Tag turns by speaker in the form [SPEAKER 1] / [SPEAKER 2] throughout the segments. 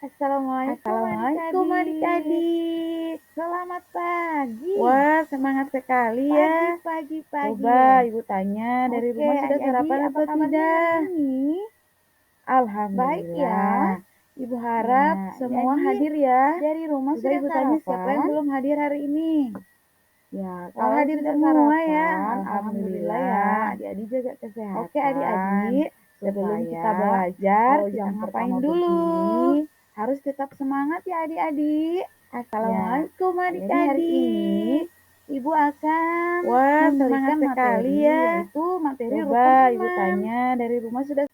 [SPEAKER 1] Assalamualaikum
[SPEAKER 2] Assalamualaikum
[SPEAKER 1] adik-adik.
[SPEAKER 2] adik-adik.
[SPEAKER 1] Selamat pagi.
[SPEAKER 2] Wah, semangat sekali ya.
[SPEAKER 1] Pagi, pagi, pagi
[SPEAKER 2] Coba
[SPEAKER 1] ya.
[SPEAKER 2] Ibu tanya, dari
[SPEAKER 1] Oke,
[SPEAKER 2] rumah sudah
[SPEAKER 1] adik-adik,
[SPEAKER 2] sarapan
[SPEAKER 1] apa
[SPEAKER 2] atau
[SPEAKER 1] kabarnya hari
[SPEAKER 2] tidak?
[SPEAKER 1] ini? Baik ya.
[SPEAKER 2] Alhamdulillah. Ibu harap
[SPEAKER 1] Ya,
[SPEAKER 2] semua
[SPEAKER 1] adik-adik,
[SPEAKER 2] hadir ya.
[SPEAKER 1] dari rumah
[SPEAKER 2] Coba
[SPEAKER 1] sudah
[SPEAKER 2] Ibu tanya siapa yang
[SPEAKER 1] sarapan?
[SPEAKER 2] belum hadir hari ini?
[SPEAKER 1] Ya,
[SPEAKER 2] Wah,
[SPEAKER 1] kalau
[SPEAKER 2] hadir
[SPEAKER 1] sudah
[SPEAKER 2] semua ya.
[SPEAKER 1] sarapan, alhamdulillah ya.
[SPEAKER 2] Alhamdulillah. Adik-adik jaga
[SPEAKER 1] Oke,
[SPEAKER 2] kesehatan.
[SPEAKER 1] adik-adik, sebelum kita
[SPEAKER 2] Supaya
[SPEAKER 1] belajar,
[SPEAKER 2] kalau
[SPEAKER 1] kita
[SPEAKER 2] jam
[SPEAKER 1] ngapain
[SPEAKER 2] pertama
[SPEAKER 1] dulu?
[SPEAKER 2] begini,
[SPEAKER 1] Harus tetap semangat ya adik-adik.
[SPEAKER 2] ya,
[SPEAKER 1] Assalamualaikum
[SPEAKER 2] adik-adik hari ini,
[SPEAKER 1] adik-adik. Ibu akan
[SPEAKER 2] wah semangat
[SPEAKER 1] memberikan
[SPEAKER 2] sekali
[SPEAKER 1] materi,
[SPEAKER 2] ya.
[SPEAKER 1] yaitu materi rukun
[SPEAKER 2] Coba Ibu
[SPEAKER 1] iman.
[SPEAKER 2] tanya, dari rumah sudah.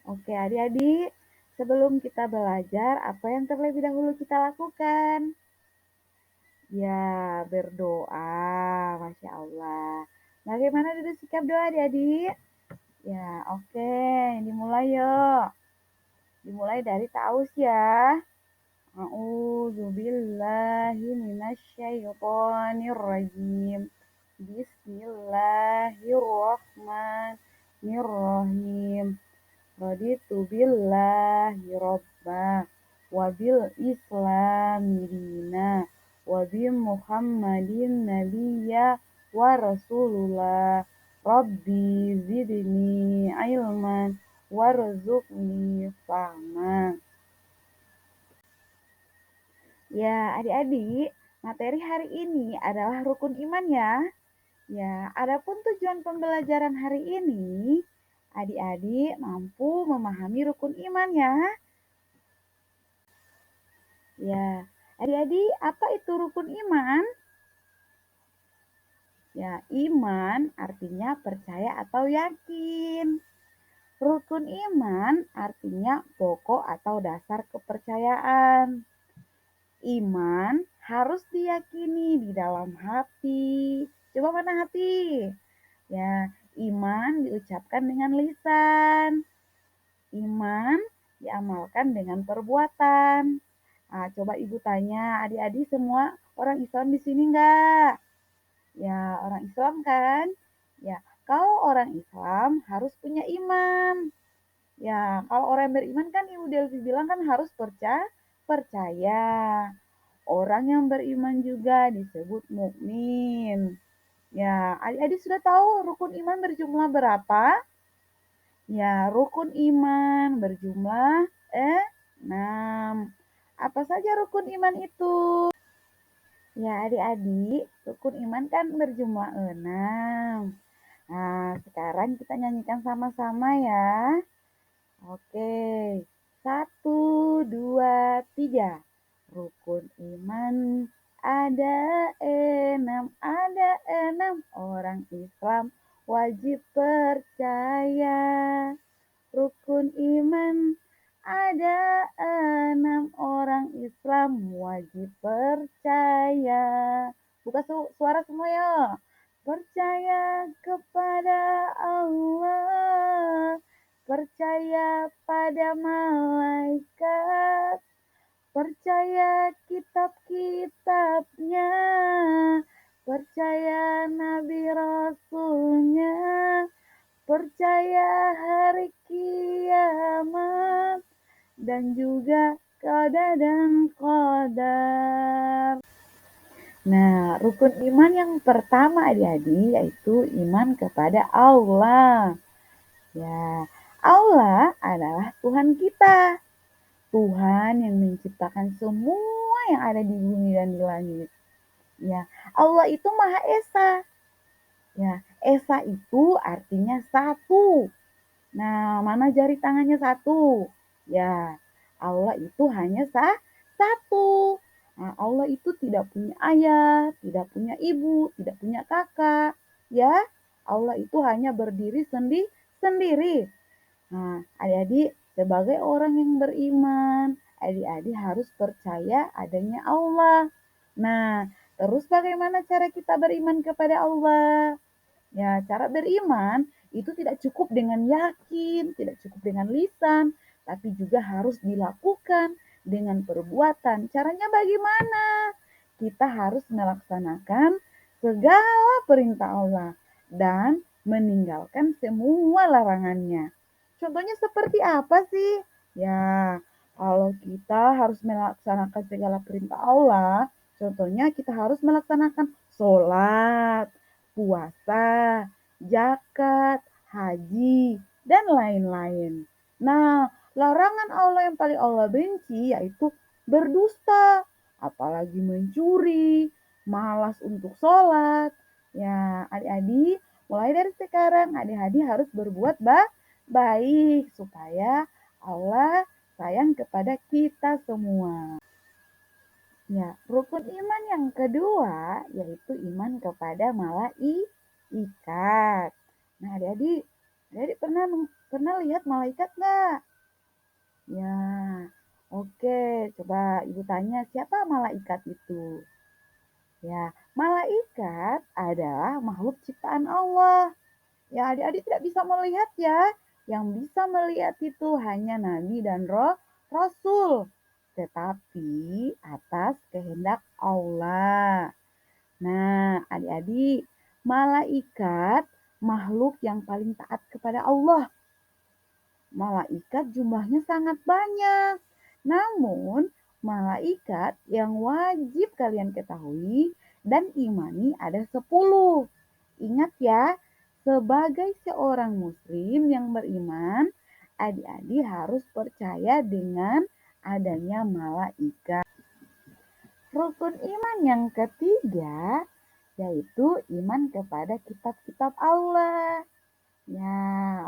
[SPEAKER 1] Oke adik-adik, sebelum kita belajar, apa yang terlebih dahulu kita lakukan? Ya, berdoa, Masya Allah. Bagaimana dulu sikap doa adik-adik? Ya, oke, dimulai yuk. Dimulai dari ta'awuz ya. A'udzubillahi minasyaitonirrajim. Bismillahirrahmanirrahim. Raditu billahi robba wabil islami dina wabi muhammadin nabiyya wa rasulullah. Rabbi zidni ilman warzuqni fahma. Ya, adik-adik, materi hari ini adalah rukun iman ya. Ya, adapun tujuan pembelajaran hari ini, adik-adik mampu memahami rukun iman ya. Ya, adik-adik, apa itu rukun iman? Ya, iman artinya percaya atau yakin. Rukun iman artinya pokok atau dasar kepercayaan. Iman harus diyakini di dalam hati. Coba mana hati? Ya, iman diucapkan dengan lisan. Iman diamalkan dengan perbuatan. Nah, coba Ibu tanya adik-adik semua orang Islam di sini enggak? Ya, orang Islam kan? Ya, kalau orang Islam harus punya iman. Ya, kalau orang beriman kan Ibu Delvi bilang kan harus percaya. Orang yang beriman juga disebut mukmin. Ya, adik-adik sudah tahu rukun iman berjumlah berapa? Ya, rukun iman berjumlah 6. Apa saja rukun iman itu? Ya, adik-adik, rukun iman kan berjumlah 6. Nah, sekarang kita nyanyikan sama-sama ya. Oke, 1, 2, 3. Rukun iman ada enam orang Islam wajib percaya. Rukun iman ada 6 orang Islam wajib percaya. Buka suara semua ya. Percaya kepada Allah, percaya pada malaikat, percaya kitab-kitabnya, percaya nabi rasulnya, percaya hari kiamat, dan juga qada dan qadar. Nah, rukun iman yang pertama adik-adik yaitu iman kepada Allah. Ya, Allah adalah Tuhan kita. Tuhan yang menciptakan semua yang ada di bumi dan di langit. Ya, Allah itu Maha Esa. Ya, Esa itu artinya satu. Nah, mana jari tangannya satu? Ya, Allah itu hanya satu. Nah, Allah itu tidak punya ayah, tidak punya ibu, tidak punya kakak. Ya, Allah itu hanya berdiri sendiri. Nah, adik-adik sebagai orang yang beriman, adik-adik harus percaya adanya Allah. Nah, terus bagaimana cara kita beriman kepada Allah? Ya, cara beriman itu tidak cukup dengan yakin, tidak cukup dengan lisan, tapi juga harus dilakukan dengan perbuatan. Caranya bagaimana? Kita harus melaksanakan segala perintah Allah dan meninggalkan semua larangannya. Contohnya seperti apa sih? Ya, kalau Kalau kita harus melaksanakan segala perintah Allah, contohnya kita harus melaksanakan sholat, puasa, zakat, haji, dan lain-lain. Nah, larangan Allah yang paling Allah benci yaitu berdusta, apalagi mencuri, malas untuk sholat. Ya, adik-adik, mulai dari sekarang adik-adik harus berbuat baik supaya Allah sayang kepada kita semua. Ya, rukun iman yang kedua yaitu iman kepada malaikat. Nah, adik-adik pernah lihat malaikat nggak? Ya, oke. Coba ibu tanya siapa malaikat itu? Ya, malaikat adalah makhluk ciptaan Allah. Ya, adik-adik tidak bisa melihat ya. Yang bisa melihat itu hanya nabi dan rasul. Tetapi atas kehendak Allah. Nah, adik-adik, malaikat makhluk yang paling taat kepada Allah. Malaikat jumlahnya sangat banyak. Namun, malaikat yang wajib kalian ketahui dan imani ada 10. Ingat ya, sebagai seorang muslim yang beriman, adik-adik harus percaya dengan adanya malaikat. Rukun iman yang ketiga yaitu iman kepada kitab-kitab Allah. Ya,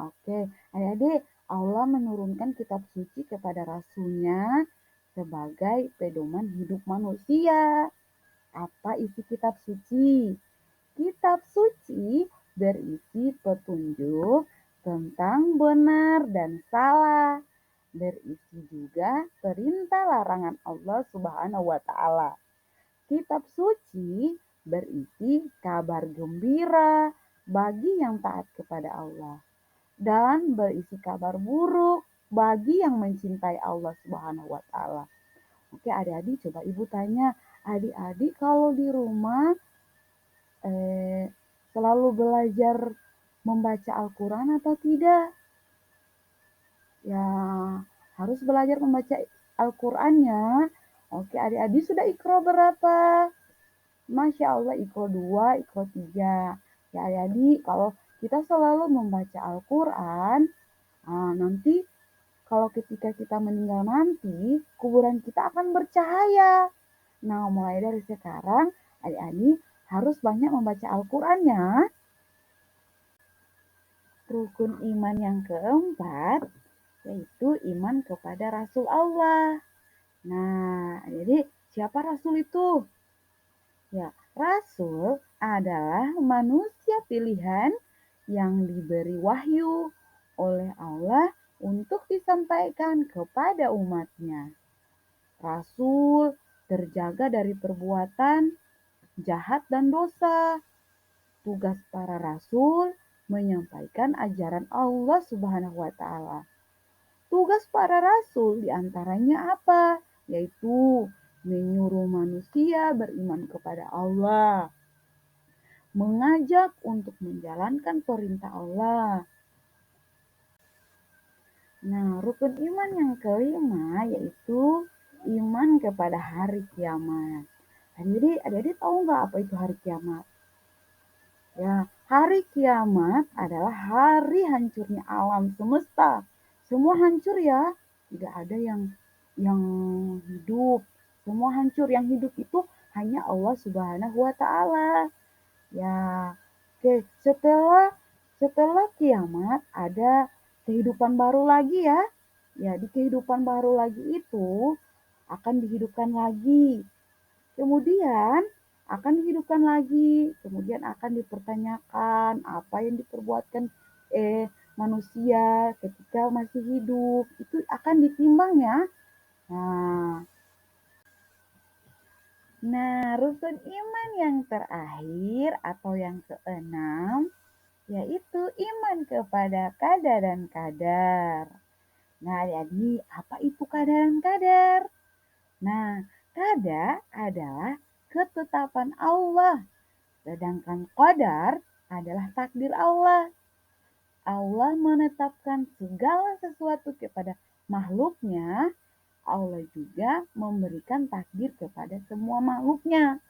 [SPEAKER 1] oke. Adik-adik, Allah menurunkan kitab suci kepada Rasulnya sebagai pedoman hidup manusia. Apa isi kitab suci? Kitab suci berisi petunjuk tentang benar dan salah. Berisi juga perintah larangan Allah Subhanahu wa Ta'ala. Kitab suci berisi kabar gembira bagi yang taat kepada Allah dan berisi kabar buruk bagi yang mencintai Allah Subhanahu wa Ta'ala. Oke, adik-adik, coba ibu tanya, adik-adik kalau di rumah selalu belajar membaca Al-Quran atau tidak? Ya, harus belajar membaca Al-Qurannya. Oke, adik-adik sudah Iqra berapa? Masya Allah, Iqra 2, Iqra 3. Ya, adik-adik, kalau kita selalu membaca Al-Quran, nanti kalau ketika kita meninggal nanti, kuburan kita akan bercahaya. Nah, mulai dari sekarang, adik-adik harus banyak membaca Al-Quran ya. Rukun iman yang keempat, yaitu iman kepada Rasul Allah. Nah, jadi siapa Rasul itu? Ya, Rasul adalah manusia pilihan yang diberi wahyu oleh Allah untuk disampaikan kepada umatnya. Rasul terjaga dari perbuatan jahat dan dosa. Tugas para rasul menyampaikan ajaran Allah Subhanahu wa Ta'ala. Tugas para rasul diantaranya apa? Yaitu menyuruh manusia beriman kepada Allah, mengajak untuk menjalankan perintah Allah. Nah, rukun iman yang kelima yaitu iman kepada hari kiamat. Adik-adik tahu nggak apa itu hari kiamat? Ya, hari kiamat adalah hari hancurnya alam semesta. Semua hancur ya, tidak ada yang hidup. Semua hancur, yang hidup itu hanya Allah Subhanahu wa Ta'ala. Ya, oke, setelah kiamat ada kehidupan baru lagi ya. Ya, di kehidupan baru lagi itu akan dihidupkan lagi. Kemudian akan dihidupkan lagi, kemudian akan dipertanyakan apa yang diperbuatkan manusia ketika masih hidup, itu akan ditimbang ya. Nah, rukun iman yang terakhir atau yang keenam yaitu iman kepada qadar dan qadar. Nah, jadi apa itu qadar dan qadar? Nah, qadar adalah ketetapan Allah, sedangkan qadar adalah takdir Allah. Allah menetapkan segala sesuatu kepada makhluknya Allah juga memberikan takdir kepada semua makhluknya.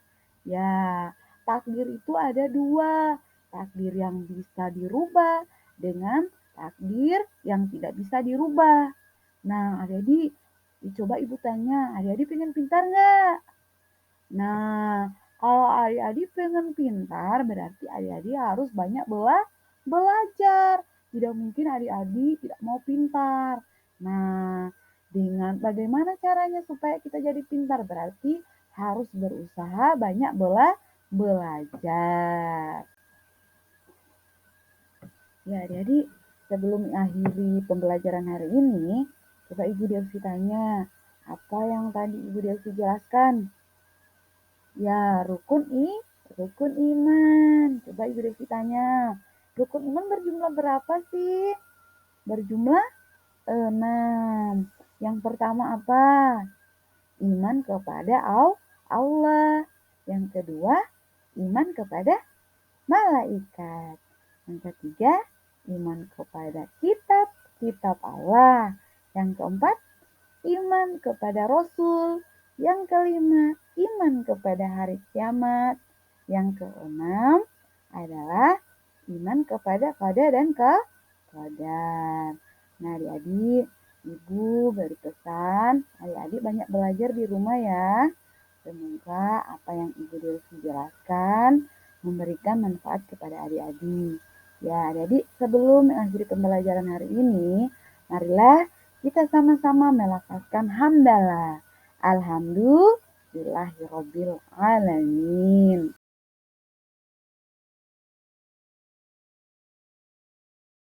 [SPEAKER 1] Ya, takdir itu ada dua. Takdir yang bisa dirubah dengan takdir yang tidak bisa dirubah. Nah, adik-adik, coba ibu tanya, adik-adik pengen pintar nggak? Nah, kalau adik-adik pengen pintar, berarti adik-adik harus banyak belajar. Tidak mungkin adik-adik tidak mau pintar. Nah, dengan bagaimana caranya supaya kita jadi pintar? Berarti harus berusaha banyak belajar. Ya, adik-adik, sebelum mengakhiri pembelajaran hari ini, coba Ibu Delvi tanya, apa yang tadi Ibu Delvi jelaskan? Ya, rukun iman. Coba Ibu Devi tanya, rukun iman berjumlah berapa sih? Berjumlah 6. Yang pertama apa? Iman kepada Allah. Yang kedua, iman kepada malaikat. Yang ketiga, iman kepada kitab Allah. Yang keempat, iman kepada Rasul. Yang kelima, iman kepada hari kiamat. Yang keenam adalah iman kepada qada dan qadar. Nah, adik-adik, Ibu beri pesan, adik-adik banyak belajar di rumah ya. Semoga apa yang Ibu Delvi jelaskan memberikan manfaat kepada adik-adik. Ya, adik-adik, sebelum mengakhiri pembelajaran hari ini, marilah kita sama-sama melafazkan hamdalah. Alhamdulillahirabbil alamin.